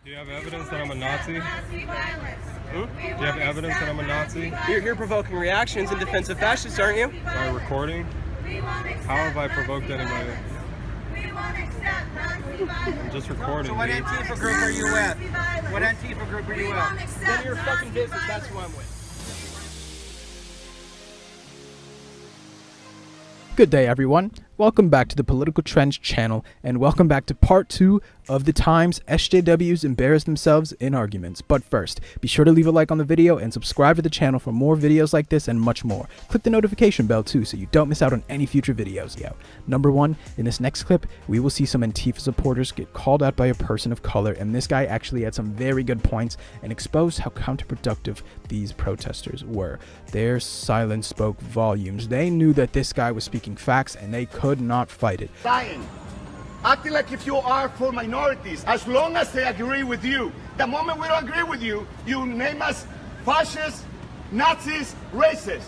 Do you have evidence that I'm a Nazi? Do you have evidence that I'm a Nazi? You're here provoking reactions in defense of fascists, aren't you? By recording? How have I provoked anybody? I'm just recording. So what dude. Antifa group are you with? What Antifa group are you with? None of your fucking business, that's who I'm with. Good day, everyone. Welcome back to the Political Trends channel, and welcome back to part 2 of the times SJWs embarrass themselves in arguments. But first, be sure to leave a like on the video and subscribe to the channel for more videos like this and much more. Click the notification bell too so you don't miss out on any future videos. Number 1, in this next clip, we will see some Antifa supporters get called out by a person of color, and this guy actually had some very good points and exposed how counterproductive these protesters were. Their silence spoke volumes. They knew that this guy was speaking facts and they could not fight it. Lying, acting like if you are for minorities, as long as they agree with you. The moment we don't agree with you, you name us fascists, Nazis, racists.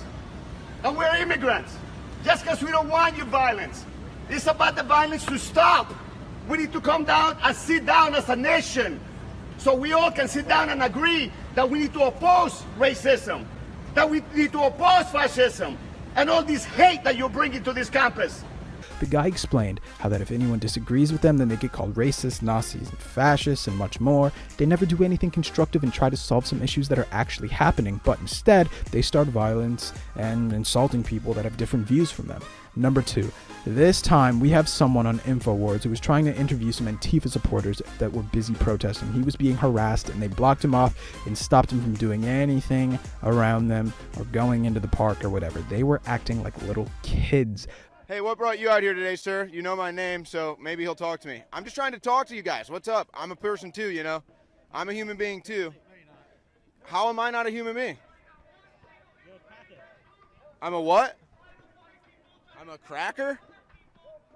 And we're immigrants. Just because we don't want your violence. It's about the violence to stop. We need to come down and sit down as a nation so we all can sit down and agree that we need to oppose racism, that we need to oppose fascism, and all this hate that you're bringing to this campus. The guy explained how that if anyone disagrees with them, then they get called racist, Nazis, and fascists, and much more. They never do anything constructive and try to solve some issues that are actually happening, but instead, they start violence and insulting people that have different views from them. Number 2, this time we have someone on InfoWars who was trying to interview some Antifa supporters that were busy protesting. He was being harassed and they blocked him off and stopped him from doing anything around them or going into the park or whatever. They were acting like little kids. Hey, what brought you out here today, sir? You know my name, so maybe he'll talk to me. I'm just trying to talk to you guys. What's up? I'm a person too, you know? I'm a human being too. How am I not a human being? I'm a what? I'm a cracker?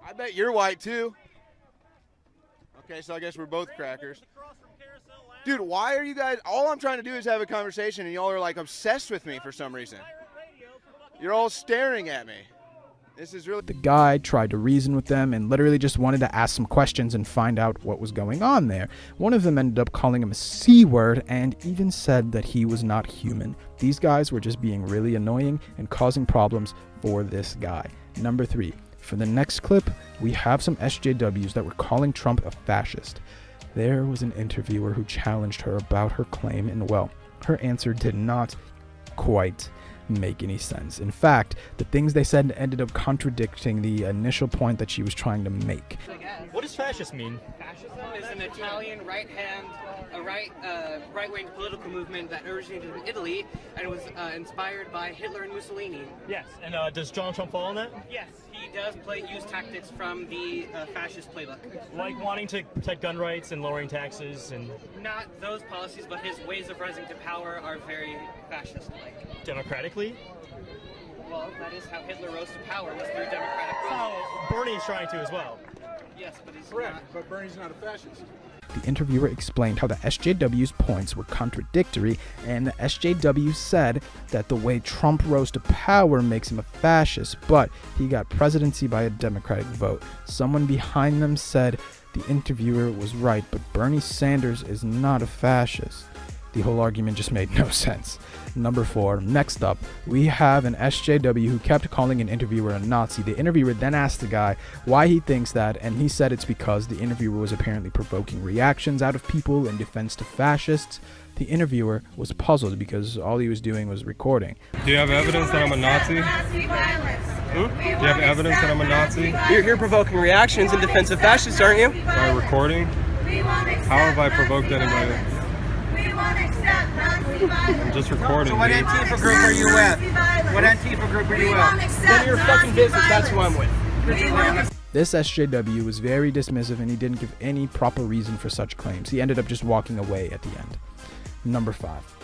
I bet you're white too. Okay, so I guess we're both crackers. Dude, why are you guys, all I'm trying to do is have a conversation and y'all are like obsessed with me for some reason. You're all staring at me. This is really... The guy tried to reason with them and literally just wanted to ask some questions and find out what was going on there. One of them ended up calling him a C-word and even said that he was not human. These guys were just being really annoying and causing problems for this guy. Number 3, for the next clip, we have some SJWs that were calling Trump a fascist. There was an interviewer who challenged her about her claim, and well, her answer did not quite make any sense. In fact, the things they said ended up contradicting the initial point that she was trying to make. What does fascist mean? Fascism is an Italian right-wing political movement that originated in Italy and was inspired by Hitler and Mussolini. Yes, and does Donald Trump fall in that? Yes, he does use tactics from the fascist playbook. Like wanting to protect gun rights and lowering taxes and... Not those policies, but his ways of rising to power are very fascist-like. Democratically? Well, that is how Hitler rose to power, was through democratic process. Oh, Bernie's trying to as well. Yes, but he's Correct, not. but Bernie's not a fascist. The interviewer explained how the SJW's points were contradictory, and the SJW said that the way Trump rose to power makes him a fascist, but he got presidency by a Democratic vote. Someone behind them said the interviewer was right, but Bernie Sanders is not a fascist. The whole argument just made no sense. Number 4, next up, we have an SJW who kept calling an interviewer a Nazi. The interviewer then asked the guy why he thinks that, and he said it's because the interviewer was apparently provoking reactions out of people in defense to fascists. The interviewer was puzzled because all he was doing was recording. Do you have evidence that I'm a Nazi? Do you have evidence that I'm a Nazi? You're here provoking reactions in defense of fascists, aren't you? By recording? How have I provoked anybody? I'm just recording. So what dude. Antifa group are you with? What Antifa group are you with? None of your fucking business, that's who I'm with. This SJW was very dismissive and he didn't give any proper reason for such claims. He ended up just walking away at the end. Number 5.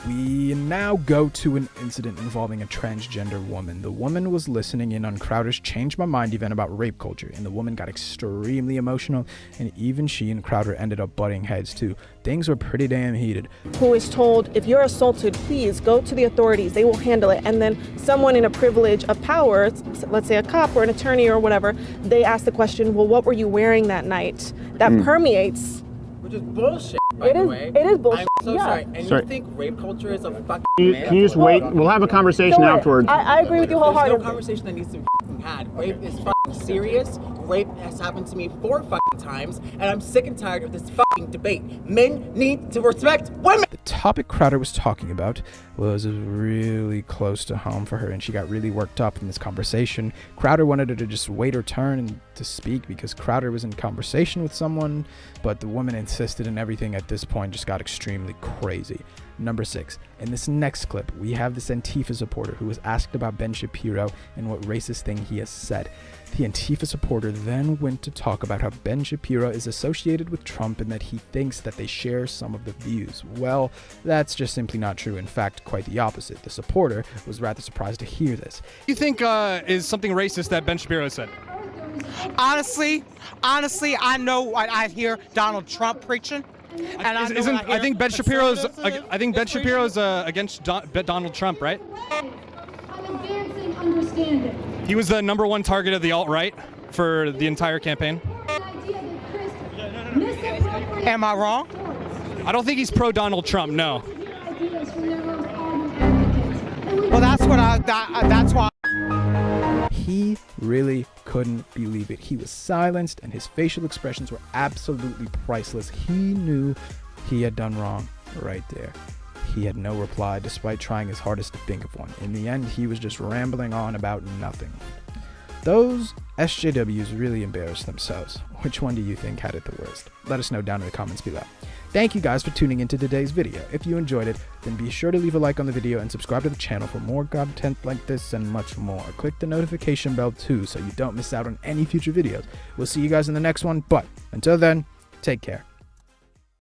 We now go to an incident involving a transgender woman. The woman was listening in on Crowder's Change My Mind event about rape culture, and the woman got extremely emotional, and even she and Crowder ended up butting heads too. Things were pretty damn heated. Who is told, if you're assaulted, please go to the authorities, they will handle it. And then someone in a privilege of power, let's say a cop or an attorney or whatever, they ask the question, well, what were you wearing that night? That permeates. Which is bullshit. It is bullshit. I'm so yeah. sorry. And Sorry. you think rape culture is a fucking Can you just wait? We'll have a conversation So what? afterwards. I agree with you There's no wholeheartedly. conversation that needs to be fucking had. Rape is fucking serious. Rape has happened to me 4 fucking times, and I'm sick and tired of this fucking debate. Men need to respect women. The topic Crowder was talking about was really close to home for her, and she got really worked up in this conversation. Crowder wanted her to just wait her turn and to speak because Crowder was in conversation with someone, but the woman insisted, and everything at this point just got extremely crazy. Number 6. In this next clip, we have this Antifa supporter who was asked about Ben Shapiro and what racist thing he has said. The Antifa supporter then went to talk about how Ben Shapiro is associated with Trump and that he thinks that they share some of the views. Well, that's just simply not true. In fact, quite the opposite. The supporter was rather surprised to hear this. You think is something racist that Ben Shapiro said? Honestly, I know what I hear Donald Trump preaching. And I think Ben Shapiro's against Donald Trump, right? I'm advancing understanding. He was the #1 target of the alt-right for the entire campaign. Am I wrong? I don't think he's pro-Donald Trump, no. Well, that's why. He really couldn't believe it. He was silenced and his facial expressions were absolutely priceless. He knew he had done wrong right there. He had no reply despite trying his hardest to think of one. In the end, he was just rambling on about nothing. Those SJWs really embarrassed themselves. Which one do you think had it the worst? Let us know down in the comments below. Thank you guys for tuning into today's video. If you enjoyed it, then be sure to leave a like on the video and subscribe to the channel for more content like this and much more. Click the notification bell too so you don't miss out on any future videos. We'll see you guys in the next one, but until then, take care.